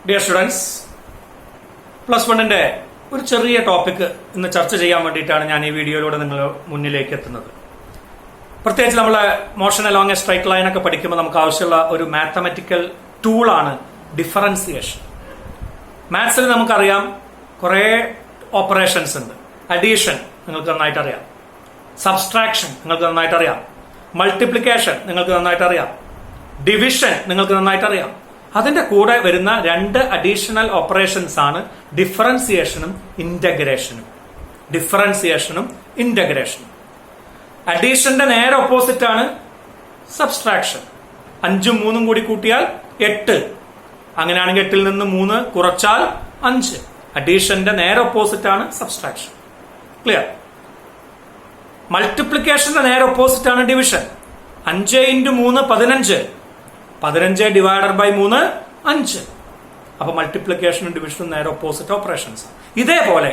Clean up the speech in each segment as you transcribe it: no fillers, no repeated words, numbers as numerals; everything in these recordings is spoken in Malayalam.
ഡിയർ സ്റ്റുഡൻസ്, പ്ലസ് വണ്ണിന്റെ ഒരു ചെറിയ ടോപ്പിക് ഇന്ന് ചർച്ച ചെയ്യാൻ വേണ്ടിയിട്ടാണ് ഞാൻ ഈ വീഡിയോയിലൂടെ നിങ്ങൾ മുന്നിലേക്ക് എത്തുന്നത്. പ്രത്യേകിച്ച് നമ്മൾ motion along A straight line ഒക്കെ പഠിക്കുമ്പോൾ നമുക്ക് ആവശ്യമുള്ള ഒരു മാത്തമാറ്റിക്കൽ ടൂളാണ് ഡിഫറൻസിയേഷൻ. മാത്സിൽ നമുക്കറിയാം കുറേ ഓപ്പറേഷൻസ് ഉണ്ട്. അഡീഷൻ നിങ്ങൾക്ക് നന്നായിട്ട് അറിയാം, സബ്സ്ട്രാക്ഷൻ നിങ്ങൾക്ക് നന്നായിട്ട് അറിയാം, മൾട്ടിപ്ലിക്കേഷൻ നിങ്ങൾക്ക് നന്നായിട്ട് അറിയാം, ഡിവിഷൻ നിങ്ങൾക്ക് നന്നായിട്ട് അറിയാം. അതിന്റെ കൂടെ വരുന്ന രണ്ട് അഡീഷണൽ ഓപ്പറേഷൻസ് ആണ് ഡിഫറൻസിയേഷനും ഇന്റഗ്രേഷനും. അഡീഷന്റെ നേരെ ഓപ്പോസിറ്റ് ആണ് സബ്സ്ട്രാക്ഷൻ. 5ഉം 3ഉം കൂടി കൂട്ടിയാൽ 8. അങ്ങനെയാണെങ്കിൽ 8ൽ നിന്ന് 3 കുറച്ചാൽ 5. അഡീഷന്റെ നേരെ ഓപ്പോസിറ്റ് ആണ് സബ്സ്ട്രാക്ഷൻ. ക്ലിയർ? മൾട്ടിപ്ലിക്കേഷന്റെ നേരെ ഓപ്പോസിറ്റ് ആണ് ഡിവിഷൻ. 5 × 3 15. 15 divided by 3 5. അപ്പൊ മൾട്ടിപ്ലിക്കേഷനും ഡിവിഷനും നേരെ ഓപ്പോസിറ്റ് ഓപ്പറേഷൻസ്. ഇതേപോലെ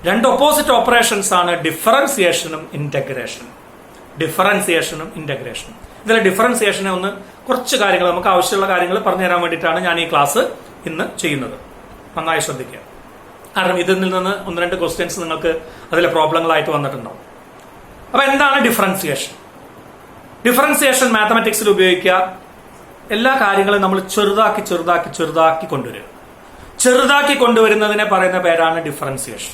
രണ്ട് ഓപ്പോസിറ്റ് ഓപ്പറേഷൻസ് ആണ് ഡിഫറൻസിയേഷനും ഇന്റഗ്രേഷനും. ഇതിലെ ഡിഫറൻസിയേഷനെ ഒന്ന് കുറച്ച് കാര്യങ്ങൾ നമുക്ക് ആവശ്യമുള്ള കാര്യങ്ങൾ പറഞ്ഞു തരാൻ വേണ്ടിയിട്ടാണ് ഞാൻ ഈ ക്ലാസ് ഇന്ന് ചെയ്യുന്നത്. നന്നായി ശ്രദ്ധിക്കുക. കാരണം ഇതിൽ നിന്ന് 1-2 ക്വസ്റ്റ്യൻസ് നിങ്ങൾക്ക് അതിലെ പ്രോബ്ലങ്ങളായിട്ട് വന്നിട്ടുണ്ടാവും. അപ്പൊ എന്താണ് ഡിഫറൻസിയേഷൻ മാത്തമാറ്റിക്സിൽ ഉപയോഗിക്കുക. എല്ലാ കാര്യങ്ങളും നമ്മൾ ചെറുതാക്കി കൊണ്ടുവരിക. ചെറുതാക്കി കൊണ്ടുവരുന്നതിനെ പറയുന്ന പേരാണ് ഡിഫറൻസിയേഷൻ.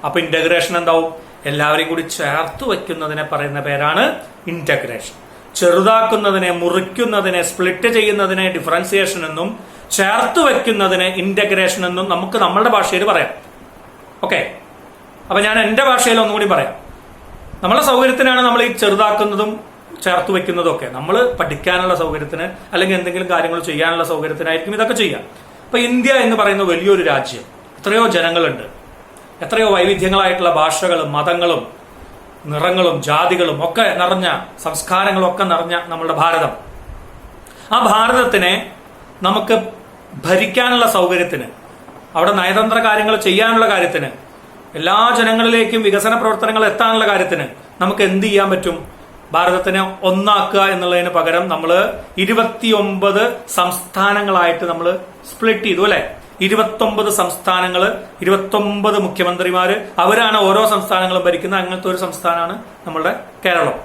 അപ്പൊ ഇന്റഗ്രേഷൻ എന്താവും? എല്ലാവരെയും കൂടി ചേർത്ത് വയ്ക്കുന്നതിനെ പറയുന്ന പേരാണ് ഇന്റഗ്രേഷൻ. ചെറുതാക്കുന്നതിനെ, മുറിക്കുന്നതിനെ, സ്പ്ലിറ്റ് ചെയ്യുന്നതിനെ ഡിഫറൻസിയേഷൻ എന്നും ചേർത്ത് വയ്ക്കുന്നതിനെ ഇന്റഗ്രേഷൻ എന്നും നമുക്ക് നമ്മളുടെ ഭാഷയിൽ പറയാം. ഓക്കെ, അപ്പൊ ഞാൻ എന്റെ ഭാഷയിൽ ഒന്നുകൂടി പറയാം. നമ്മളെ സൗകര്യത്തിനാണ് നമ്മൾ ഈ ചെറുതാക്കുന്നതും ചേർത്ത് വെക്കുന്നതും ഒക്കെ. നമ്മൾ പഠിക്കാനുള്ള സൗകര്യത്തിന് അല്ലെങ്കിൽ എന്തെങ്കിലും കാര്യങ്ങൾ ചെയ്യാനുള്ള സൗകര്യത്തിനായിരിക്കും ഇതൊക്കെ ചെയ്യാം. അപ്പൊ ഇന്ത്യ എന്ന് പറയുന്ന വലിയൊരു രാജ്യം, എത്രയോ ജനങ്ങളുണ്ട്, എത്രയോ വൈവിധ്യങ്ങളായിട്ടുള്ള ഭാഷകളും മതങ്ങളും നിറങ്ങളും ജാതികളും ഒക്കെ നിറഞ്ഞ, സംസ്കാരങ്ങളും ഒക്കെ നിറഞ്ഞ നമ്മളുടെ ഭാരതം. ആ ഭാരതത്തിനെ നമുക്ക് ഭരിക്കാനുള്ള സൗകര്യത്തിന്, അവിടെ നയതന്ത്ര കാര്യങ്ങൾ ചെയ്യാനുള്ള കാര്യത്തിന്, എല്ലാ ജനങ്ങളിലേക്കും വികസന പ്രവർത്തനങ്ങൾ എത്താനുള്ള കാര്യത്തിന് നമുക്ക് എന്ത് ചെയ്യാൻ പറ്റും? ഭാരതത്തിനെ ഒന്നാക്കുക എന്നുള്ളതിന് പകരം നമ്മൾ 29 സംസ്ഥാനങ്ങളായിട്ട് നമ്മൾ സ്പ്ലിറ്റ് ചെയ്തു. അല്ലെ? 29 സംസ്ഥാനങ്ങള്, 29 മുഖ്യമന്ത്രിമാര്, അവരാണ് ഓരോ സംസ്ഥാനങ്ങളും ഭരിക്കുന്നത്. അങ്ങനത്തെ ഒരു സംസ്ഥാനമാണ് നമ്മളുടെ കേരളം.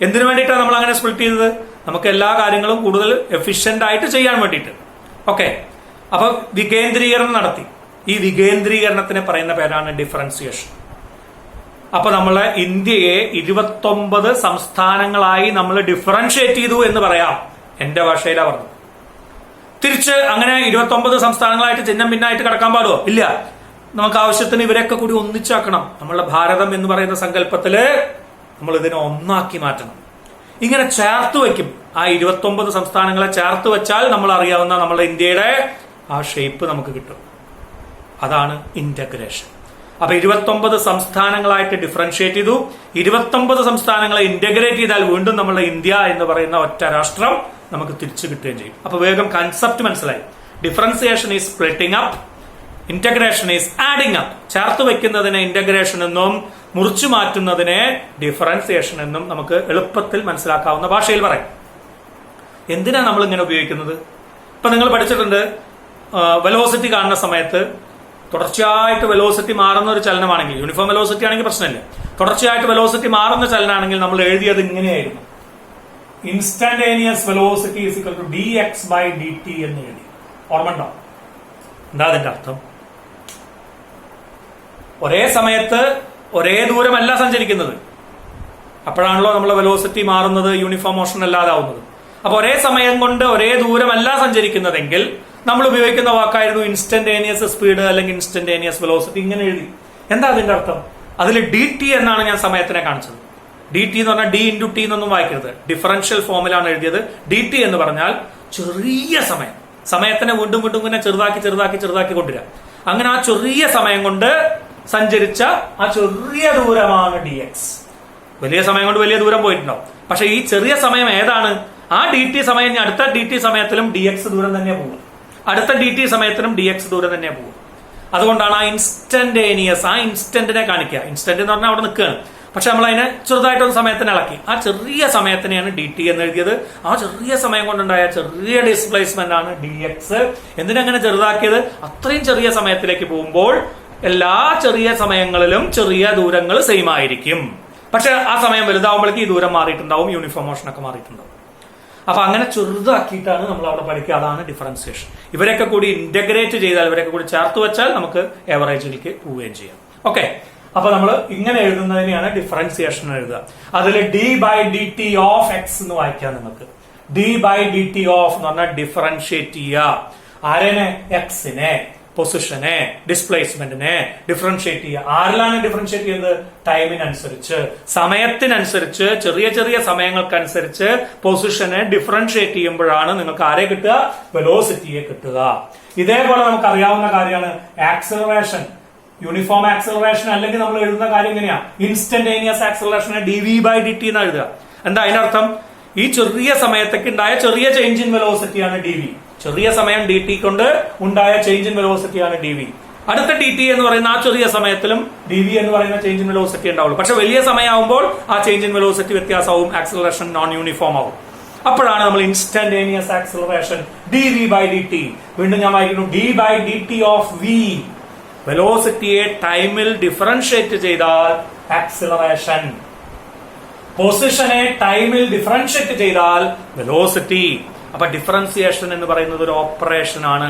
എന്തിനു വേണ്ടിയിട്ടാണ് നമ്മൾ അങ്ങനെ സ്പ്ലിറ്റ് ചെയ്തത്? നമുക്ക് എല്ലാ കാര്യങ്ങളും കൂടുതൽ എഫിഷ്യന്റ് ആയിട്ട് ചെയ്യാൻ വേണ്ടിയിട്ട്. ഓക്കെ, അപ്പൊ വികേന്ദ്രീകരണം നടത്തി. ഈ വികേന്ദ്രീകരണത്തിനെ പറയുന്ന പേരാണ് ഡിഫറൻസിയേഷൻ. അപ്പൊ നമ്മളെ ഇന്ത്യയെ 29 സംസ്ഥാനങ്ങളായി നമ്മൾ ഡിഫറൻഷിയേറ്റ് ചെയ്തു എന്ന് പറയാം. എന്റെ ഭാഷയിലാ പറഞ്ഞു. തിരിച്ച് അങ്ങനെ 29 സംസ്ഥാനങ്ങളായിട്ട് ചിഹ്നം ഭിന്നായിട്ട് കിടക്കാൻ പാടുമോ? ഇല്ല. നമുക്ക് ആവശ്യത്തിന് ഇവരെയൊക്കെ കൂടി ഒന്നിച്ചാക്കണം. നമ്മളുടെ ഭാരതം എന്ന് പറയുന്ന സങ്കല്പത്തില് നമ്മൾ ഇതിനെ ഒന്നാക്കി മാറ്റണം. ഇങ്ങനെ ചേർത്ത് വയ്ക്കും. ആ 29 സംസ്ഥാനങ്ങളെ ചേർത്ത് വെച്ചാൽ നമ്മൾ അറിയാവുന്ന നമ്മളുടെ ഇന്ത്യയുടെ ആ ഷേപ്പ് നമുക്ക് കിട്ടും. അതാണ് ഇന്റഗ്രേഷൻ. അപ്പൊ 29 സംസ്ഥാനങ്ങളായിട്ട് ഡിഫറൻഷിയേറ്റ് ചെയ്തു. 29 സംസ്ഥാനങ്ങളെ ഇന്റഗ്രേറ്റ് ചെയ്താൽ വീണ്ടും നമ്മളുടെ ഇന്ത്യ എന്ന് പറയുന്ന ഒറ്റ രാഷ്ട്രം നമുക്ക് തിരിച്ചു കിട്ടുകയും ചെയ്യും. അപ്പൊ വേഗം കൺസെപ്റ്റ് മനസ്സിലായി. Differentiation is splitting up, integration is adding up. ചേർത്ത് വെക്കുന്നതിനെ ഇന്റഗ്രേഷൻ എന്നും മുറിച്ചു മാറ്റുന്നതിനെ ഡിഫറൻസിയേഷൻ എന്നും നമുക്ക് എളുപ്പത്തിൽ മനസ്സിലാക്കാവുന്ന ഭാഷയിൽ പറയും. എന്തിനാ നമ്മൾ ഇങ്ങനെ ഉപയോഗിക്കുന്നത്? ഇപ്പൊ നിങ്ങൾ പഠിച്ചിട്ടുണ്ട്, വെലോസിറ്റി കാണുന്ന സമയത്ത് തുടർച്ചയായിട്ട് വെലോസിറ്റി മാറുന്ന ഒരു ചലനമാണെങ്കിൽ, യൂണിഫോം വെലോസിറ്റി ആണെങ്കിൽ പ്രശ്നമില്ല. തുടർച്ചയായിട്ട് വെലോസിറ്റി മാറുന്ന ചലനമാണെങ്കിൽ നമ്മൾ എഴുതിയത് ഇങ്ങനെയായിരുന്നു: instantaneous velocity is equal to dx/dt എന്ന് എഴുതി. ഓർമ്മ ഉണ്ടോ? എന്താ അതിന്റെ അർത്ഥം? ഒരേ സമയത്ത് ഒരേ ദൂരമല്ല സഞ്ചരിക്കുന്നത്. അപ്പോഴാണല്ലോ നമ്മളെ വെലോസിറ്റി മാറുന്നത്, യൂണിഫോം മോഷൻ അല്ലാതാവുന്നത്. അപ്പൊ ഒരേ സമയം കൊണ്ട് ഒരേ ദൂരമല്ല സഞ്ചരിക്കുന്നതെങ്കിൽ നമ്മൾ ഉപയോഗിക്കുന്ന വാക്കായിരുന്നു ഇൻസ്റ്റന്റേനിയസ് സ്പീഡ് അല്ലെങ്കിൽ ഇൻസ്റ്റന്റേനിയസ് വെലോസിറ്റി. ഇങ്ങനെ എഴുതി. എന്താ അതിന്റെ അർത്ഥം? അതിൽ dt എന്നാണ് ഞാൻ സമയത്തിനെ കാണിച്ചത്. dt എന്ന് പറഞ്ഞാൽ d × t എന്നൊന്നും വായിക്കരുത്. ഡിഫറൻഷ്യൽ ഫോമിലാണ് എഴുതിയത്. dt എന്ന് പറഞ്ഞാൽ ചെറിയ സമയം. സമയത്തിനെ വീണ്ടും ഇങ്ങനെ ചെറുതാക്കി കൊണ്ടുവരിക. അങ്ങനെ ആ ചെറിയ സമയം കൊണ്ട് സഞ്ചരിച്ച ആ ചെറിയ ദൂരമാണ് dx. വലിയ സമയം കൊണ്ട് വലിയ ദൂരം പോയിട്ടുണ്ടാവും. പക്ഷെ ഈ ചെറിയ സമയം ഏതാണ്? ആ dt സമയം അടുത്ത dt സമയത്തിലും dx ദൂരം തന്നെ പോകും. അടുത്ത dt സമയത്തിനും dx ദൂരം തന്നെ പോകും. അതുകൊണ്ടാണ് ആ ഇൻസ്റ്റന്റേനിയസ്, ആ ഇൻസ്റ്റന്റിനെ കാണിക്കുക. ഇൻസ്റ്റന്റ് എന്ന് പറഞ്ഞാൽ അവിടെ നിൽക്കുകയാണ്. പക്ഷെ നമ്മൾ അതിനെ ചെറുതായിട്ടൊന്ന് സമയത്തിന് ഇളക്കി. ആ ചെറിയ സമയത്തിനെയാണ് ഡി ടി എന്ന് എഴുതിയത്. ആ ചെറിയ സമയം കൊണ്ടുണ്ടായ ചെറിയ ഡിസ്പ്ലേസ്മെന്റ് ആണ് ഡി എക്സ്. എന്തിനങ്ങനെ ചെറുതാക്കിയത്? അത്രയും ചെറിയ സമയത്തിലേക്ക് പോകുമ്പോൾ എല്ലാ ചെറിയ സമയങ്ങളിലും ചെറിയ ദൂരങ്ങൾ സെയിം ആയിരിക്കും. പക്ഷെ ആ സമയം വലുതാവുമ്പോഴേക്ക് ഈ ദൂരം മാറിയിട്ടുണ്ടാവും, യൂണിഫോം മോഷൻ ഒക്കെ മാറിയിട്ടുണ്ടാവും. അപ്പൊ അങ്ങനെ ചെറുതാക്കിയിട്ടാണ് നമ്മൾ അവിടെ പഠിക്കുക. അതാണ് ഡിഫറൻസിയേഷൻ. ഇവരൊക്കെ കൂടി ഇന്റഗ്രേറ്റ് ചെയ്താൽ, ഇവരൊക്കെ കൂടി ചേർത്ത് വെച്ചാൽ നമുക്ക് ഏവറേജിലേക്ക് പോവുകയും ചെയ്യാം. ഓക്കെ, അപ്പൊ നമ്മൾ ഇങ്ങനെ എഴുതുന്നതിനെയാണ് ഡിഫറൻസിയേഷൻ എഴുതുക. അതിൽ d by d t of x എന്ന് വായിക്കാം. നിങ്ങൾക്ക് d by d t of എന്ന് പറഞ്ഞാൽ ഡിഫറൻഷിയേറ്റ് ചെയ്യുക. ആരെനെ? എക്സിനെ, പൊസിഷനെ, ഡിസ്പ്ലേസ്മെന്റിനെ ഡിഫറൻഷിയേറ്റ് ചെയ്യുക. ആരിലാണ് ഡിഫറൻഷിയേറ്റ് ചെയ്യുന്നത്? ടൈമിനനുസരിച്ച്, സമയത്തിനനുസരിച്ച്, ചെറിയ ചെറിയ സമയങ്ങൾക്കനുസരിച്ച് പൊസിഷനെ ഡിഫറൻഷിയേറ്റ് ചെയ്യുമ്പോഴാണ് നിങ്ങൾക്ക് ആരെ കിട്ടുക? വെലോസിറ്റിയെ കിട്ടുക. ഇതേപോലെ നമുക്ക് അറിയാവുന്ന കാര്യമാണ് ആക്സിലറേഷൻ. യൂണിഫോം ആക്സിലറേഷൻ അല്ലെങ്കിൽ നമ്മൾ എഴുതുന്ന കാര്യം എങ്ങനെയാ? ഇൻസ്റ്റന്റേനിയസ് ആക്സിലറേഷനെ d v by d t എന്ന് എഴുതുക. എന്താ അതിനർത്ഥം? ഈ ചെറിയ സമയത്തേക്ക് ഉണ്ടായ ചെറിയ ചേഞ്ച് ഇൻ വെലോസിറ്റിയാണ് ഡി വി. ചെറിയ സമയം ഡി ടി കൊണ്ട് ഉണ്ടായ ചേഞ്ച് ഇൻ വെലോസിറ്റിയാണ് ഡി വി. അടുത്ത ടി ടി എന്ന് പറയുന്ന ആ ചെറിയ സമയത്തിലും ഡി വി എന്ന് പറയുന്ന ചേഞ്ച് ഇൻ വെലോസിറ്റി ഉണ്ടാവുള്ളൂ. പക്ഷെ വലിയ സമയമാകുമ്പോൾ ആ ചേഞ്ച് ഇൻ വെലോസിറ്റി വ്യത്യാസവും, ആക്സിലറേഷൻ നോൺ യൂണിഫോം ആവും. അപ്പോഴാണ് നമ്മൾ instantaneous acceleration d v by d t. വീണ്ടും ഞാൻ വായിക്കുന്നു, d by d t of v. വെലോസിറ്റിയെ ടൈമിൽ ഡിഫറൻഷിയേറ്റ് ചെയ്താൽ ആക്സിലറേഷൻ, പൊസിഷനെ ടൈമിൽ ഡിഫറൻഷിയേറ്റ് ചെയ്താൽ വെലോസിറ്റി. അപ്പൊ ഡിഫറൻസിയേഷൻ എന്ന് പറയുന്നത് ഒരു ഓപ്പറേഷൻ ആണ്.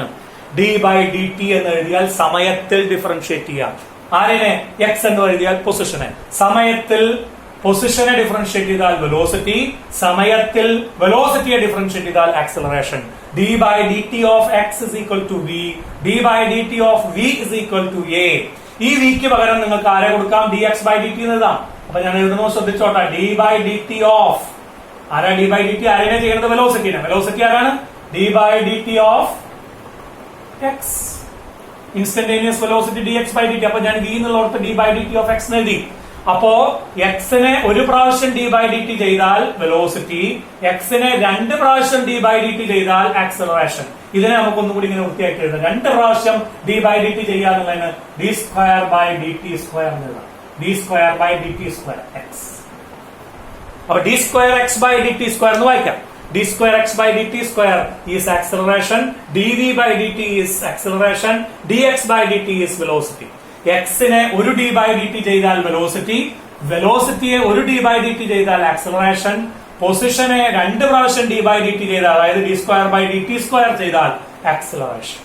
ഡി ബൈ ഡി ടി എന്ന് എഴുതിയാൽ സമയത്തിൽ ഡിഫറൻഷിയേറ്റ് ചെയ്യാം. ആരിനെ? എക്സ് എന്ന് എഴുതിയാൽ പൊസിഷനെ. സമയത്തിൽ പൊസിഷനെ ഡിഫറൻഷിയേറ്റ് ചെയ്താൽ വെലോസിറ്റി, സമയത്തിൽ വെലോസിറ്റിയെ ഡിഫറൻഷിയേറ്റ് ചെയ്താൽ acceleration. d by dt of x is equal to v, d by dt of v is equal to a. ഈ വിക്ക് പകരം നിങ്ങൾക്ക് ആരെ കൊടുക്കാം? dx by dt എന്ന് എഴുതാം. അപ്പൊ ഞാൻ എഴുതുമ്പോൾ ശ്രദ്ധിച്ചോട്ടെ, d by dt of ആരാ? d by dt ആരെയാണ് ചെയ്യുന്നത്? വെലോസിറ്റിനെ. വെലോസിറ്റി ആരാണ്? d by dt of x, instantaneous velocity dx by dt. അപ്പൊ ഞാൻ v എന്നുള്ളടത്ത് d by dt of x എഴുതി. അപ്പോ എക്സിനെ ഒരു പ്രാവശ്യം ഡി ബൈ ഡി ടി ചെയ്താൽ വെലോസിറ്റി, എക്സിനെ 2 പ്രാവശ്യം ഡി ബൈ ഡി ടി ചെയ്താൽ ആക്സിലറേഷൻ. ഇതിനെ നമുക്ക് ഒന്നും കൂടി ഇങ്ങനെ വൃത്തിയാക്കി എഴുതാം. 2 പ്രാവശ്യം ഡി ബൈ ഡി ടി ചെയ്യാന്നുള്ളതിന് d square by d t square എന്ന് എഴുതാം. D square by d t square x. അപ്പൊ d square x by d t square എന്ന് വായിക്കാം. d square x by dt square is acceleration, dv by dt is acceleration, dx by dt is velocity. x നെ ഒരു d by dt ചെയ്താൽ വെലോസിറ്റി, വെലോസിറ്റിയെ ഒരു d by dt ചെയ്താൽ ആക്സിലറേഷൻ, പൊസിഷനെ 2 പ്രാവശ്യം d by dt ചെയ്താൽ, അതായത് d square by dt square ചെയ്താൽ ആക്സിലറേഷൻ.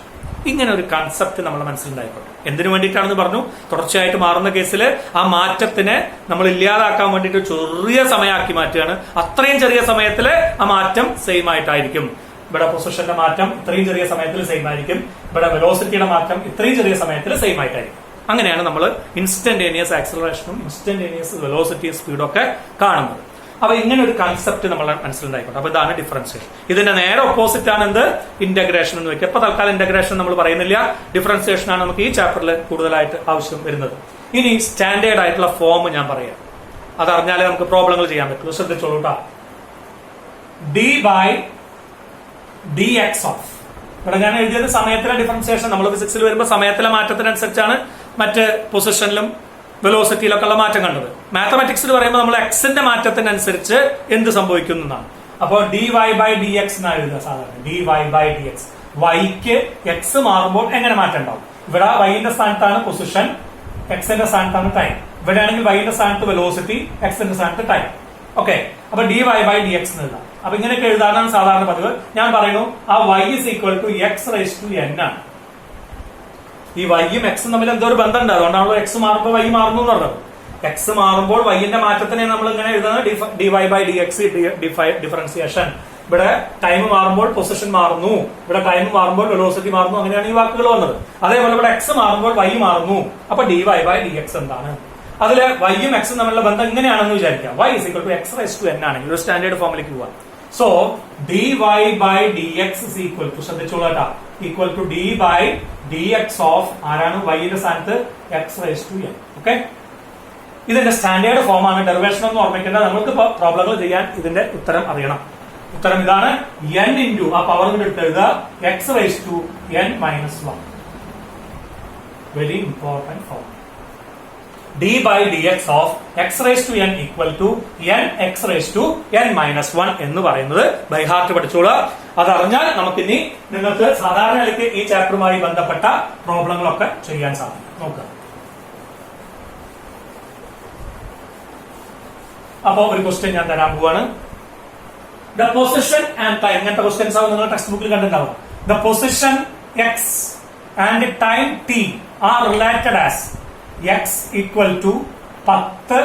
ഇങ്ങനെ ഒരു കൺസെപ്റ്റ് നമ്മുടെ മനസ്സിലുണ്ടായിക്കോട്ടെ. എന്തിനു വേണ്ടിയിട്ടാണെന്ന് പറഞ്ഞു? തുടർച്ചയായിട്ട് മാറുന്ന കേസിൽ ആ മാറ്റത്തിനെ നമ്മൾ ഇല്ലാതാക്കാൻ വേണ്ടിയിട്ട് ചെറിയ സമയമാക്കി മാറ്റുകയാണ്. അത്രയും ചെറിയ സമയത്തിൽ ആ മാറ്റം സെയിം ആയിട്ടായിരിക്കും. ഇവിടെ പൊസിഷന്റെ മാറ്റം ഇത്രയും ചെറിയ സമയത്തിൽ സെയിം ആയിരിക്കും, ഇവിടെ വെലോസിറ്റിയുടെ മാറ്റം ഇത്രയും ചെറിയ സമയത്തിൽ സെയിം ആയിട്ടായിരിക്കും. അങ്ങനെയാണ് നമ്മൾ ഇൻസ്റ്റന്റേനിയസ് ആക്സിലറേഷനും ഇൻസ്റ്റന്റേനിയസ് വെലോസിറ്റി സ്പീഡും ഒക്കെ കാണുന്നത്. അപ്പൊ ഇങ്ങനെ ഒരു കൺസെപ്റ്റ് നമ്മളെ മനസ്സിലുണ്ടായിക്കോട്ടെ. അപ്പൊ ഇതാണ് ഡിഫറൻസിയേഷൻ. ഇതിന്റെ നേരെ ഓപ്പോസിറ്റ് ആണ് എന്ത്? ഇന്റഗ്രേഷൻ എന്ന് വെക്കുക. അപ്പൊ തൽക്കാലം ഇന്റഗ്രേഷൻ നമ്മൾ പറയുന്നില്ല, ഡിഫറൻസിയേഷൻ ആണ് നമുക്ക് ഈ ചാപ്റ്ററിൽ കൂടുതലായിട്ട് ആവശ്യം വരുന്നത്. ഇനി സ്റ്റാൻഡേർഡ് ആയിട്ടുള്ള ഫോം ഞാൻ പറയാം, അതറിഞ്ഞാലേ നമുക്ക് പ്രോബ്ലങ്ങൾ ചെയ്യാൻ പറ്റുള്ളൂ. ശ്രദ്ധിച്ചോളൂ കേട്ടോ. D by d x of, ഇവിടെ ഞാൻ എഴുതിയത് സമയത്തിലെ ഡിഫറൻസിയേഷൻ. നമ്മൾ ഫിസിക്സിൽ വരുമ്പോൾ സമയത്തിലെ മാറ്റത്തിനനുസരിച്ചാണ് മറ്റ് പൊസിഷനിലും വെലോസിറ്റിയിലൊക്കെ ഉള്ള മാറ്റം കണ്ടത്. മാത്തമാറ്റിക്സിൽ പറയുമ്പോൾ നമ്മൾ എക്സിന്റെ മാറ്റത്തിനനുസരിച്ച് എന്ത് സംഭവിക്കുന്നു എന്നാണ്. അപ്പോൾ d y by d x എന്നാണ് എഴുതുക സാധാരണ. D y by d x, വൈക്ക് എക്സ് മാറുമ്പോൾ എങ്ങനെ മാറ്റം ഉണ്ടാവും? ഇവിടെ വൈന്റെ സ്ഥാനത്താണ് പൊസിഷൻ, എക്സിന്റെ സ്ഥാനത്താണ് ടൈം. ഇവിടെ ആണെങ്കിൽ വൈന്റെ സ്ഥാനത്ത് വെലോസിറ്റി, എക്സിന്റെ സ്ഥാനത്ത് ടൈം. ഓക്കെ, അപ്പൊ d y by d x എഴുതാം. അപ്പൊ ഇങ്ങനെയൊക്കെ എഴുതാനാണ് സാധാരണ പതിവ്. ഞാൻ പറയുന്നു ആ y is equal to x raise to n ആണ്. ഈ വൈയും എക്സും തമ്മിൽ എന്തോ ഒരു ബന്ധമുണ്ട്, അതുകൊണ്ടാണല്ലോ എക്സ് മാറുമ്പോൾ വൈ മാറുന്നു എന്ന് പറഞ്ഞത്. എക്സ് മാറുമ്പോൾ വൈന്റെ മാറ്റത്തിനെ നമ്മൾ ഇങ്ങനെ എഴുതുന്നത് d y by d x differentiation. ഇവിടെ ടൈം മാറുമ്പോൾ പൊസിഷൻ മാറുന്നു, ഇവിടെ ടൈം മാറുമ്പോൾ വെലോസിറ്റി മാറുന്നു, അങ്ങനെയാണ് ഈ വാക്കുകൾ വന്നത്. അതേപോലെ ഇവിടെ എക്സ് മാറുമ്പോൾ വൈ മാറുന്നു. അപ്പൊ d y by d x എന്താണ്? അതില് വൈയും എക്സും തമ്മിലുള്ള ബന്ധം ഇങ്ങനെയാണെന്ന് വിചാരിക്കാം. Y is equal to x raise to n ആണെങ്കിൽ ഒരു സ്റ്റാൻഡേർഡ് ഫോമിലേക്ക് പോവാം. So d y by d x is equal to, ശ്രദ്ധിച്ചോളാ, equal to d by d x of ആരാണ്? വൈയുടെ സ്ഥാനത്ത് x raise to n. Okay, ഇതിന്റെ സ്റ്റാൻഡേർഡ് ഫോം ആണ്. ഡെറിവേഷൻ ഒന്നും ഓർമ്മിക്കേണ്ട, നമുക്ക് പ്രോബ്ലങ്ങൾ ചെയ്യാൻ ഇതിന്റെ ഉത്തരം അറിയണം. ഉത്തരം ഇതാണ്, എൻ ഇൻറ്റു ആ പവർ എടുത്ത് എഴുതുക, x raise to n minus 1. Very important form. d by dx of x raised to n equal to n x raised to n minus 1 എന്ന് പറയുന്നത് ബൈ ഹാർട്ട് പഠിച്ചോളൂ. അതറിഞ്ഞാൽ നമുക്കിനി നിങ്ങൾക്ക് സാധാരണ നിലയ്ക്ക് ഈ ചാപ്റ്ററുമായി ബന്ധപ്പെട്ട പ്രോബ്ലങ്ങളൊക്കെ ചെയ്യാൻ സാധിക്കും. നോക്കുക. അപ്പോ ഒരു ക്വസ്റ്റ്യൻ ഞാൻ തരാൻ പോവാണ്. ദ പൊസിഷൻ ആൻഡ് ടൈം, ഇങ്ങനത്തെ ക്വസ്റ്റ്യൻസ് ആവും നിങ്ങൾ ടെക്സ്റ്റ് ബുക്കിൽ കണ്ടിട്ടുണ്ടാവും. The position x and time t are related as x equal to 10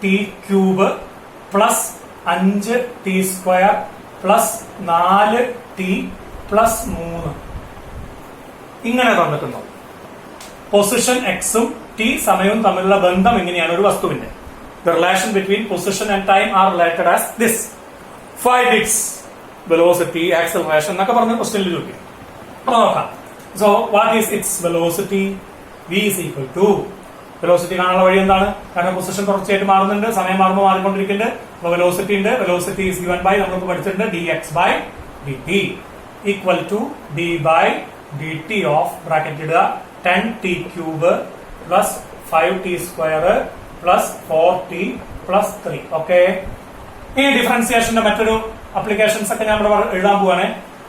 t cube plus 5 t square plus 4 t plus 3. ഇങ്ങനെ തന്നിട്ടുണ്ടോ? പൊസിഷൻ എക്സും ടി സമയവും തമ്മിലുള്ള ബന്ധം എങ്ങനെയാണ് ഒരു വസ്തുവിന്റെ? The relation between position and time are related as this. Find its velocity, acceleration എന്നൊക്കെ പറഞ്ഞ ക്വസ്റ്റ്യനിൽ ചോദിക്കും. അപ്പൊ നോക്കാം. So what is its velocity? V is equal to, velocity കാണാനുള്ള വഴി എന്താണ്? കാരണം പൊസിഷൻ തുടർച്ചയായിട്ട് മാറുന്നുണ്ട്, സമയം മാറുമ്പോൾ മാറിക്കൊണ്ടിരിക്കുന്നുണ്ട്. അപ്പൊ വെലോസിറ്റി ഉണ്ട്. വെലോസിറ്റി is given by നമ്മൾക്ക് പഠിച്ചിട്ടുണ്ട് dx by dt equal to d by dt of bracket ഇടുക 10t cube plus 5t square plus 4t plus 3. Okay, ഈ ഡിഫറൻസിയേഷന്റെ മറ്റൊരു അപ്ലിക്കേഷൻസ് ഒക്കെ ഞാൻ ഇവിടെ എഴുതാൻ പോവാണ്.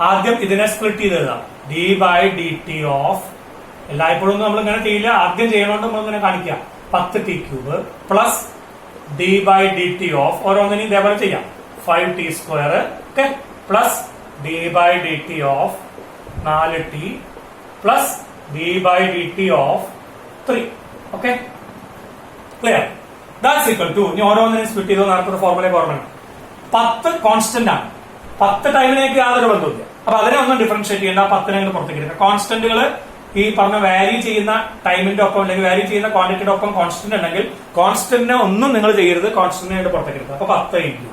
ആദ്യം ഇതിനെ സ്പ്ലിറ്റ് ചെയ്ത് എഴുതാം. d by dt of, എല്ലായ്പ്പോഴും നമ്മൾ ഇങ്ങനെ ചെയ്യില്ല, ആദ്യം ചെയ്യണോണ്ട് നമ്മൾ ഇങ്ങനെ കാണിക്കാം. 10t cube plus d by dt of, ഓരോന്നിനും ഇതേപോലെ ചെയ്യാം, 5t square, okay, plus d by dt of 4t plus d by dt of 3. Okay, clear? That's equal to, ഇനി ഓരോന്നിനും സ്പ്ലിറ്റ് ചെയ്തോ നേരത്തെ ഫോർമുല ഓർമ്മ. 10 കോൺസ്റ്റന്റ് ആണ്, 10 ടൈമിലേക്ക് യാതൊരു ബന്ധമില്ല. അപ്പൊ അതിനെ ഒന്നും ഡിഫറൻഷിയേറ്റ് ചെയ്യേണ്ട, 10 പുറത്തേക്ക് എടുക്കുക. കോൺസ്റ്റന്റുകൾ ഈ പറഞ്ഞ വാരി ചെയ്യുന്ന ടൈമിന്റെ ഒപ്പം അല്ലെങ്കിൽ വാരി ചെയ്യുന്ന ക്വാണ്ടിറ്റിയുടെ ഒപ്പം കോൺസ്റ്റന്റ് ഉണ്ടെങ്കിൽ കോൺസ്റ്റന്റിനെ ഒന്നും നിങ്ങൾ ചെയ്യരുത്, കോൺസ്റ്റന്റിനെ പുറത്തേക്ക് എടുക്കുക. അപ്പൊ 10 ഇൻറ്റു,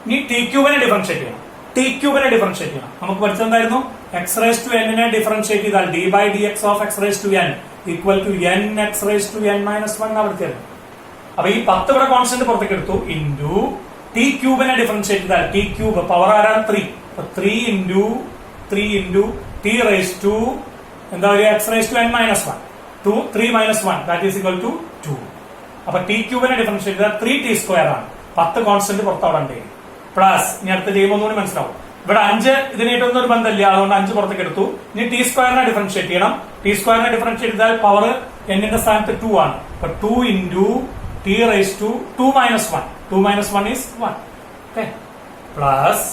ഇനി ടി ക്യൂബിനെ ഡിഫറൻഷിയേറ്റ് ചെയ്യണം. ടി ക്യൂബിനെ ഡിഫറൻഷിയേറ്റ് ചെയ്യണം. നമുക്ക് പഠിച്ചെന്തായിരുന്നു? എക്സ് റേസ് ടു എന്നിനെ ഡിഫറൻഷിയേറ്റ് ചെയ്താൽ d by d x of x raise to n equal to n x raise to n minus 1 അവിടുത്തെ. അപ്പൊ ഈ 10 ഇവിടെ കോൺസ്റ്റന്റ് പുറത്തേക്ക് എടുത്തു, ഇൻറ്റു ടി ക്യൂബിനെ ഡിഫറൻഷിയേറ്റ് ചെയ്താൽ ടി ക്യൂബ് പവർ ആരാണ്? 3. 3 into 3 into t raise to എന്താ പറയുക, x raise to n minus 1, 3 minus 1 that is equal to 2. അപ്പൊ ടി ക്യൂബിനെ ഡിഫറൻഷിയേറ്റ് ചെയ്താൽ 3t സ്ക്വയർ ആണ്. 10 കോൺസ്റ്റന്റ് പുറത്ത് അവിടെ ഉണ്ട്. പ്ലസ് ഇനി അടുത്ത് ചെയ്യുമ്പോൾ ഒന്നുകൂടി മനസ്സിലാവും. ഇവിടെ 5 ഇതിനായിട്ടൊന്നും ഒരു ബന്ധമില്ല, അതുകൊണ്ട് 5 പുറത്തേക്ക് എടുത്തു. ഇനി ടി സ്ക്വയറിനെ ഡിഫറൻഷിയേറ്റ് ചെയ്യണം. ടി സ്ക്വയറിനെ ഡിഫറൻഷിയേറ്റ് ചെയ്താൽ പവർ എന്നിന്റെ സ്ഥാനത്ത് 2 ആണ്. അപ്പൊ 2 into t raise to 2 minus 1, 2 minus 1 is 1. Okay, plus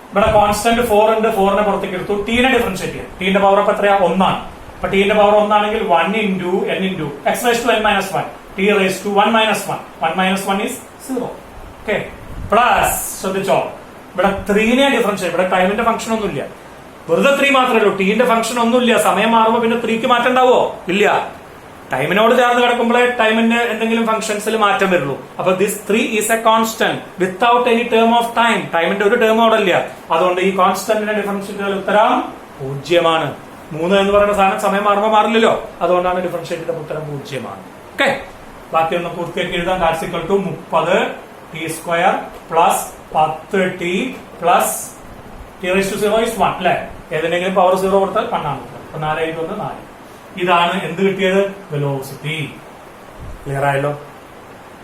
ഇവിടെ കോൺസ്റ്റന്റ് 4 ഉണ്ട്, 4നെ പുറത്തേക്ക് എടുത്തു. ടീനെ ഡിഫറൻഷിയേറ്റ് ചെയ്യാം. ടീന്റെ പവർ അപ്പൊ എത്രയാ? 1 ആണ്. അപ്പൊ ടീന്റെ പവർ 1 ആണെങ്കിൽ 1 into n into x raise to n minus 1, t raise to 1 minus 1, 1 minus 1 is 0. Okay, plus ശ്രദ്ധിച്ചോ, ഇവിടെ 3നെ ഡിഫറൻഷിയേറ്റ്, ഇവിടെ ടൈമിന്റെ ഫംഗ്ഷൻ ഒന്നുമില്ല, വെറുതെ 3 മാത്രമേ ഉള്ളൂ. ടീന്റെ ഫംഗ്ഷൻ ഒന്നുമില്ല. സമയം മാറുമ്പോൾ പിന്നെ 3ക്ക് മാറ്റം ഉണ്ടാവോ? ഇല്ല. ടൈമിനോട് ചേർന്ന് കിടക്കുമ്പോഴേ ടൈമിന്റെ എന്തെങ്കിലും ഫംഗ്ഷൻസിൽ മാറ്റം വരുള്ളൂ. അപ്പൊ this 3 is A constant without any term of time. ടൈമിന്റെ ഒരു ടേം അവിടെ ഇല്ല. അതുകൊണ്ട് ഈ കോൺസ്റ്റന്റിന്റെ ഡിഫറൻഷിയേറ്റ് ഉത്തരം 0 3 എന്ന് പറയുന്ന സാധനം സമയം മാറുമ്പോൾ മാറില്ലല്ലോ, അതുകൊണ്ടാണ് ഡിഫറൻഷിയേറ്റ് ഉത്തരം 0. ഓക്കെ, ബാക്കി ഒന്ന് പൂർത്തിയാക്കി എഴുതാം. That's equal to 30 t square plus 10t plus t raise to 0 is 1 അല്ലെ? ഏതെങ്കിലും പവർ 0 കൊടുത്താൽ 1 ആണ്. അപ്പൊ 4 × 1 4. ഇതാണ് എന്ത് കിട്ടിയത്? വെലോസിറ്റി. ക്ലിയർ ആയല്ലോ?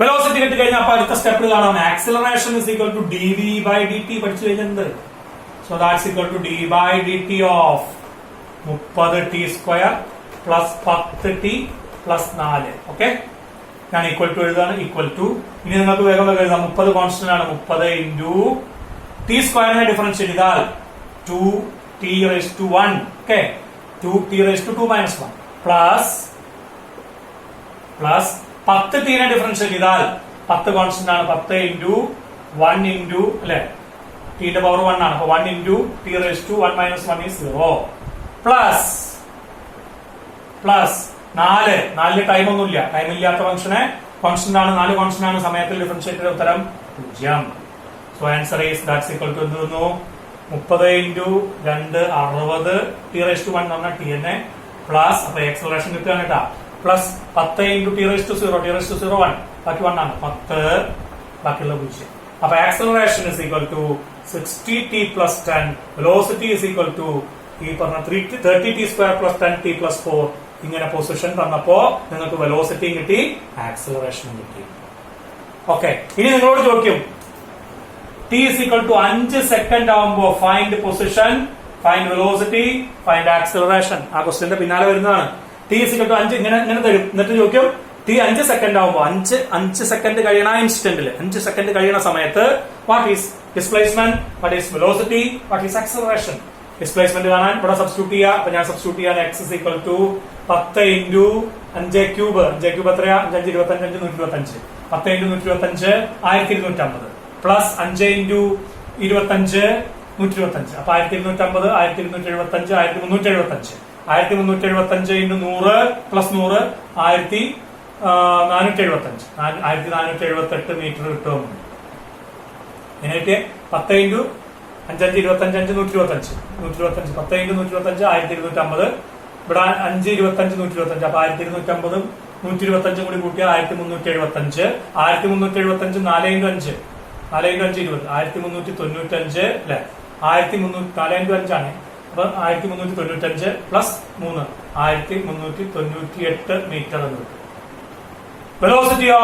വെലോസിറ്റി കിട്ടിക്കഴിഞ്ഞാൽ അപ്പൊ അടുത്ത സ്റ്റെപ്പ് കാണാം. Acceleration is equal to dv by dt പഠിച്ചു കഴിഞ്ഞിട്ടുണ്ട്. So that's equal to d by dt of 30t square plus 10t plus 4. Okay, ഞാൻ ഈക്വൽ ടു എഴുതാണ്. ഈക്വൽ ടു, ഇനി നിങ്ങൾക്ക് വേഗം വേഗം എഴുതാം. 30 കോൺസ്റ്റന്റ് ആണ്. 30 ഇൻറ്റു ടി സ്ക്വയറിനെ ഡിഫറൻഷിയേറ്റ് ചെയ്താൽ 2t raise to 1. Okay, 2t raise to 2 minus 1 plus 10t നെ ഡിഫറൻഷിയേറ്റ് ചെയ്താൽ 10 കോൺസ്റ്റന്റ് ആണ്. 10 ഇൻറ്റു 1 ഇൻറ്റു അല്ലെ, ടിന്റെ പവർ 1 ആണ്. അപ്പൊ 1 into t raise to 1 minus 1 is 0 plus 4 time ഒന്നുമില്ല, ടൈം ഇല്ലാത്ത ഫംഗ്ഷനെ കോൺസ്റ്റന്റ് ആണ്, 4 കോൺസ്റ്റന്റ് ആണ്. സമയത്തിൽ ഡിഫറൻഷിയേറ്റ് ഉത്തരം 0. So answer is that's equal to എന്ത് വന്നു? 30 ഇൻറ്റു 2 60 ടി റേസ് ടു 1 എന്ന് പറഞ്ഞാൽ ടി എന്നെ പ്ലസ്, അപ്പൊ എക്സലറേഷൻ കിട്ടുകയാണ് കേട്ടാ, plus 10 into t raise to 0, t raise to 0 1, ബാക്കി 1 ആണ്. 10 ബാക്കിയുള്ള 0. അപ്പൊ acceleration is equal to 60t plus 10. Velocity is equal to ഈ പറഞ്ഞ 30t square plus 10t plus 4, ഇങ്ങനെ പൊസിഷൻ തന്നപ്പോ നിങ്ങൾക്ക് വെലോസിറ്റിയും കിട്ടി, ആക്സിലറേഷനും കിട്ടി. ഓക്കെ, ഇനി നിങ്ങളോട് ചോദിക്കും t is equal to 5 second ആവുമ്പോ find position, find velocity, find acceleration. ആ ക്വസ്റ്റ്യന്റെ പിന്നാലെ വരുന്നതാണ്. t is equal to 5 ഇങ്ങനെ തരും. എന്നിട്ട് ചോദിക്കും t 5 സെക്കൻഡ് ആവുമ്പോ 5 സെക്കൻഡ് കഴിയണ ഇൻസ്റ്റന്റിൽ 5 സെക്കൻഡ് കഴിയണ സമയത്ത് what is displacement, what is velocity, what is acceleration. Displacement കാണാൻ ഇവിടെ സബ്സ്റ്റിറ്റ്യൂട്ട് ചെയ്യുക. അപ്പൊ ഞാൻ സബ്സ്റ്റിറ്റ്യൂട്ട് ചെയ്യാൻ x is equal to 10 into 5 cube. 5 cube എത്രയാ? 5 25 125. 10 into 125 1250 പ്ലസ് 5 into 25 125. അപ്പൊ 1250 1275 1375. 1375 into 100 പ്ലസ് 100 1475. 1478 മീറ്റർ കിട്ടും. എന്നിട്ട് 10 into 5 25 125 125 10 into 125 1250. ഇവിടെ 5 25 125. അപ്പൊ 1250 125 കൂടി കൂട്ടിയാൽ 1375. 1375 4 into 5 4 into 5 20 1395 അല്ലെ? 1300 4 into 5 ആണ്. അപ്പൊ 1395 പ്ലസ് 3 1398 മീറ്റർ എന്ന് കിട്ടും. വെലോസിറ്റിയോ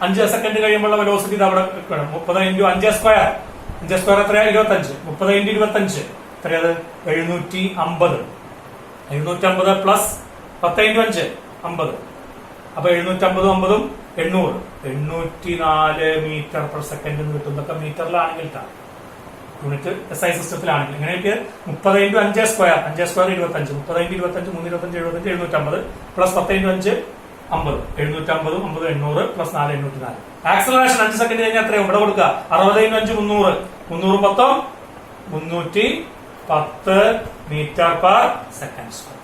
5 സെക്കൻഡ് കഴിയുമ്പോൾ വെലോസിറ്റി അവിടെ 30 into 5 സ്ക്വയർ. 5 സ്ക്വയർ എത്രയാ? 25. 30 into 25 എത്രയത്? 750. 750 plus 10 into 5 50. അപ്പൊ 750 50 800 804 മീറ്റർ പെർ സെക്കൻഡ് എന്ന് കിട്ടും. ഇതൊക്കെ മീറ്ററിലാണെങ്കിൽ യൂണിറ്റ് SI സിസ്റ്റത്തിലാണെങ്കിൽ ഇങ്ങനെയൊക്കെ 30 into 5 square. 5 square 25. 30 into 25 325 75 750 plus 10 into 5 50. 750 50 800 plus 4 804. Acceleration 5 second കഴിഞ്ഞാൽ എത്രയും ഇവിടെ കൊടുക്കുക? 60 into 5 300. 300 10 310 metre per second square.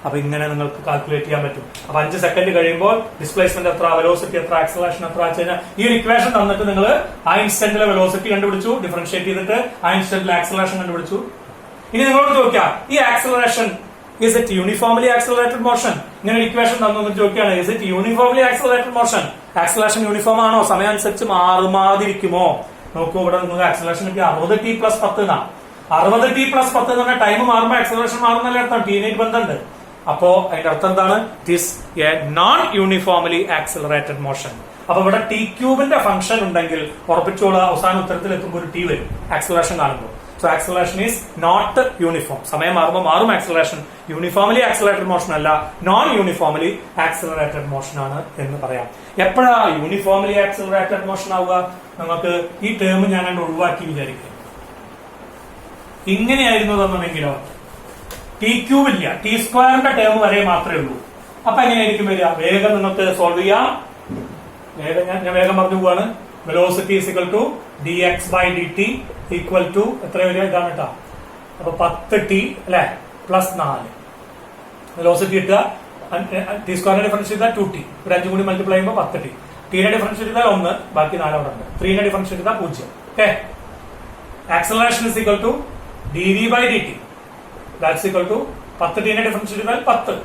അപ്പൊ ഇങ്ങനെ നിങ്ങൾക്ക് കാൽക്കുലേറ്റ് ചെയ്യാൻ പറ്റും. അപ്പൊ 5 സെക്കൻഡ് കഴിയുമ്പോൾ ഡിസ്പ്ലേസ്മെന്റ് എത്ര, വെലോസിറ്റി എത്ര, ആക്സിലറേഷൻ എത്ര വെച്ച് കഴിഞ്ഞാൽ ഈ ഒരു ഇക്വേഷൻ തന്നിട്ട് നിങ്ങൾ ആ ഇൻസ്റ്റന്റിലെ വെലോസിറ്റി കണ്ടുപിടിച്ചു, ഡിഫറൻഷിയേറ്റ് ചെയ്തിട്ട് ആ ഇൻസ്റ്റന്റിലെ ആക്സിലറേഷൻ കണ്ടുപിടിച്ചു. ഇനി നിങ്ങളോട് ചോദിക്കാം ഈ acceleration is it uniformly accelerated motion? ഇങ്ങനെ ഇക്വേഷൻ തന്നു ചോദിക്കുകയാണ് is it uniformly accelerated motion? Acceleration uniform ആണോ? സമയം അനുസരിച്ച് മാറുമാതിരിക്കുമോ? നോക്കൂ, ഇവിടെ നിങ്ങൾക്ക് ആക്സിലറേഷൻ കിട്ടി 60t + 10 എന്നാ. 60t + 10 എന്ന് പറഞ്ഞാൽ ടൈം മാറുമ്പോൾ ആക്സിലറേഷൻ മാറുന്നല്ലേ അർത്ഥം. ടീനേജ് ബന്ധമുണ്ട്. അപ്പോ അതിന്റെ അർത്ഥം എന്താണ്? It is A non uniformly accelerated motion. അപ്പൊ ഇവിടെ t³ ഫംഗ്ഷൻ ഉണ്ടെങ്കിൽ ഉറപ്പിച്ചോളൂ അവസാന ഉത്തരത്തിൽ എത്തുമ്പോൾ ഒരു t വരും ആക്സിലറേഷൻ കാണുമ്പോൾ. So acceleration is not uniform. സമയം മാറുമ്പോൾ മാറും ആക്സിലറേഷൻ. യൂണിഫോംലി ആക്സിലറേറ്റഡ് മോഷൻ അല്ല, നോൺ യൂണിഫോംലി ആക്സിലറേറ്റഡ് മോഷൻ ആണ് എന്ന് പറയാം. എപ്പോഴാ യൂണിഫോംലി ആക്സിലറേറ്റഡ് മോഷൻ ആവുക? നമുക്ക് ഈ ടേം ഞാൻ ഒഴിവാക്കി വിചാരിക്കുക. ഇങ്ങനെയായിരുന്നു തന്നെങ്കിലോ t³ ഇല്ല, t² ടേം വരെ മാത്രമേ ഉള്ളൂ. അപ്പൊ എങ്ങനെയായിരിക്കും വരിക? വേഗം നിങ്ങൾക്ക് സോൾവ് ചെയ്യാം. വേഗം ഞാൻ വേഗം പറഞ്ഞു പോവാണ്. Velocity is equal to dx/dt equal to എത്ര വരിക? ഇതാണ് കേട്ടോ. അപ്പൊ 10t അല്ലെ പ്ലസ് 4 വെലോസിറ്റി കിട്ടുക. t² ഡിഫറൻസ് ചെയ്താൽ 2t. ഒരു 5 കൂടി മൾട്ടിപ്ലൈ ചെയ്യുമ്പോൾ 10t. t ഡിഫറൻസ് ചെയ്താൽ 1, ബാക്കി 4 അവിടെ ഉണ്ട്. 3 ഡിഫറൻസ് ചെയ്താൽ 0. Okay. Acceleration is equal to dv/dt. That's equal to 10t difference ചെയ്താൽ 10.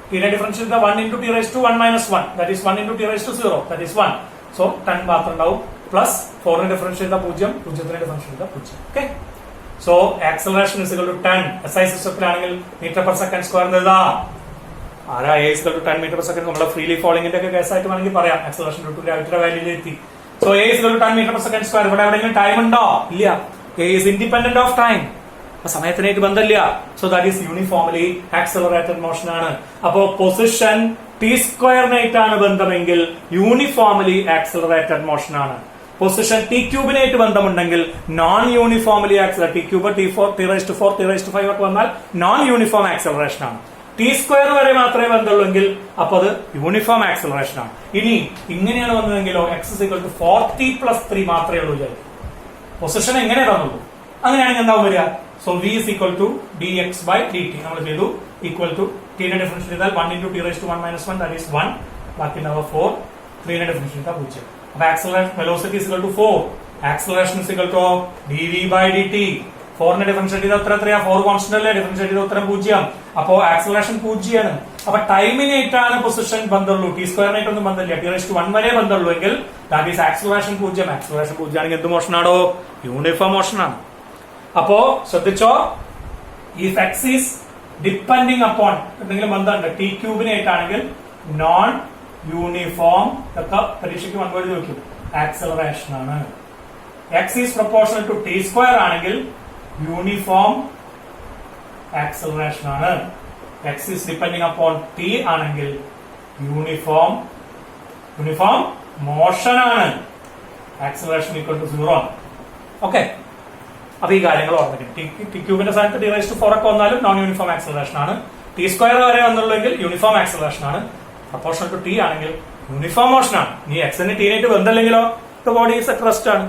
t ഡിഫറൻസ് ചെയ്താൽ 1 into t raised to 1 minus 1. That is 1 into t raised to 0. That is 1. So 10 മാത്രം ഉണ്ടാവും. പ്ലസ് 4 ഡിഫറൻസ് ചെയ്താൽ 0. 0 ഡിഫറൻസ് ചെയ്താൽ 0. Okay. So acceleration is equal to 10. SI സിസ്റ്റത്തിലാണെങ്കിൽ മീറ്റർ പെർ സെക്കൻഡ് സ്ക്വയർ എഴുതാം. ആരാ a is equal to 10 metre per second? നമ്മുടെ ഫ്രീലി ഫോളിംഗിന്റെ ഒക്കെ കേസായിട്ട് വേണമെങ്കിൽ പറയാം. ആക്സിലറേഷൻ ഗ്രാവിറ്റിയുടെ വാല്യൂയിലെത്തി. So a is equal to 10 metre per second square. ഇവിടെ എവിടെയെങ്കിലും ടൈം ഉണ്ടോ? ഇല്ല. a is independent of time. സമയത്തിനായിട്ട് ബന്ധമില്ല. So that is uniformly accelerated motion ആണ്. അപ്പോ പൊസിഷൻ t²-നായിട്ടാണ് ബന്ധമെങ്കിൽ യൂണിഫോംലി ആക്സിലറേറ്റഡ് മോഷൻ ആണ്. പൊസിഷൻ t³ ബന്ധമുണ്ടെങ്കിൽ non uniformly t³ t4 t⁴ t⁵ ഒക്കെ വന്നാൽ നോൺ യൂണിഫോം ആക്സിലറേഷൻ ആണ്. t² വരെ മാത്രമേ ബന്ധമുള്ളൂവെങ്കിൽ അപ്പൊ അത് യൂണിഫോം ആക്സിലറേഷൻ ആണ്. ഇനി ഇങ്ങനെയാണ് വന്നതെങ്കിലോ x is equal to 4t + 3 മാത്രമേ ഉള്ളൂ വിചാരിക്കും. പൊസിഷൻ എങ്ങനെ തന്നുള്ളൂ? അങ്ങനെയാണെങ്കിൽ എന്താവും വരിക? So v is equal to dx/dt നമ്മൾ ചെയ്തു ഈക്വൽ ടു t ഡിഫറൻസ് ചെയ്താൽ 1 into t raised to 1 minus 1 that is 1. ബാക്കി 4. 3 ഡിഫറൻസ് ചെയ്താൽ 0. അപ്പൊ acceleration velocity is equal to 4. Acceleration is equal to dv/dt. 4 difference ചെയ്താൽ ഉത്തരം എത്രയാ? 4 കോൺസ്റ്റന്റ് അല്ലേ? ഡിഫറൻസ് ചെയ്താൽ ഉത്തരം 0. അപ്പോ ആക്സിലറേഷൻ 0 ആണ്. അപ്പൊ ടൈമിനായിട്ടാണ് പൊസിഷൻ ബന്ധമുള്ളൂ. t²-നായിട്ടൊന്നും ബന്ധമില്ല. t raised to 1 വരെ ബന്ധമുള്ളൂ എങ്കിൽ ദാറ്റ് ഈസ് ആക്സിലറേഷൻ 0. ആക്സിലറേഷൻ 0 ആണെങ്കിൽ എന്ത് മോഷൻ ആണോ? യൂണിഫോം മോഷൻ ആണ്. അപ്പോ ശ്രദ്ധിച്ചോ, if x is depending upon എന്തെങ്കിലും ബന്ധമുണ്ട് ടി ക്യൂബിനായിട്ടാണെങ്കിൽ നോൺ യൂണിഫോം ഒക്കെ പരീക്ഷയ്ക്ക് വൺവേർഡ് ചോദിക്കും ആക്സലറേഷൻ ആണ്. X is proportional to t square ആണെങ്കിൽ യൂണിഫോം ആക്സലറേഷൻ ആണ്. X is depending upon t ആണെങ്കിൽ യൂണിഫോം മോഷൻ ആണ്. ആക്സലറേഷൻ ഈക്വൽ ടു 0 ആണ്. ഓക്കെ, അപ്പൊ ഈ കാര്യങ്ങൾ ഓർമ്മിക്കണം. ടി ക്യൂബിന്റെ സ്ഥാനത്ത് ടി റൈസ് ടു 4 ഒക്കെ വന്നാലും നോൺ യൂണിഫോം ആക്സലറേഷൻ ആണ്. ടി സ്ക്വയർ വരെ വന്നുള്ളെങ്കിൽ യൂണിഫോം ആക്സലറേഷൻ ആണ്. പ്രൊപ്പോർഷണൽ ടു ടി ആണെങ്കിൽ യൂണിഫോം മോഷൻ ആണ്. നീ എക്സിന് ടീനായിട്ട് ബന്ധമില്ലെങ്കിലോ the body is at rest ആണ്.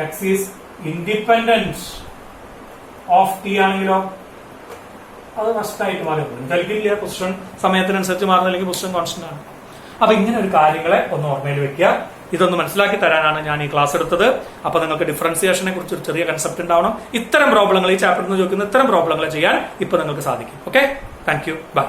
X is independent of t ആണെങ്കിലോ അത് നഷ്ടമായിട്ട് മാറും. നൽകില്ല പൊസിഷൻ സമയത്തിനനുസരിച്ച് മാറുന്നില്ലെങ്കിൽ പൊസിഷൻ കോൺസ്റ്റന്റ് ആണ്. അപ്പൊ ഇങ്ങനെ ഒരു കാര്യങ്ങളെ ഒന്ന് ഓർമ്മയിൽ വെക്കുക. ഇതൊന്ന് മനസ്സിലാക്കി തരാനാണ് ഞാൻ ഈ ക്ലാസ് എടുത്തത്. അപ്പൊ നിങ്ങൾക്ക് ഡിഫറൻസിയേഷനെ കുറിച്ച് ഒരു ചെറിയ കൺസെപ്റ്റ് ഉണ്ടാവണം. ഇത്തരം പ്രോബ്ലങ്ങൾ ഈ ചാപ്റ്ററിൽ നിന്ന് ചോദിക്കുന്ന ഇത്തരം പ്രോബ്ലങ്ങൾ ചെയ്യാൻ ഇപ്പൊ നിങ്ങൾക്ക് സാധിക്കും. Okay, thank you, by.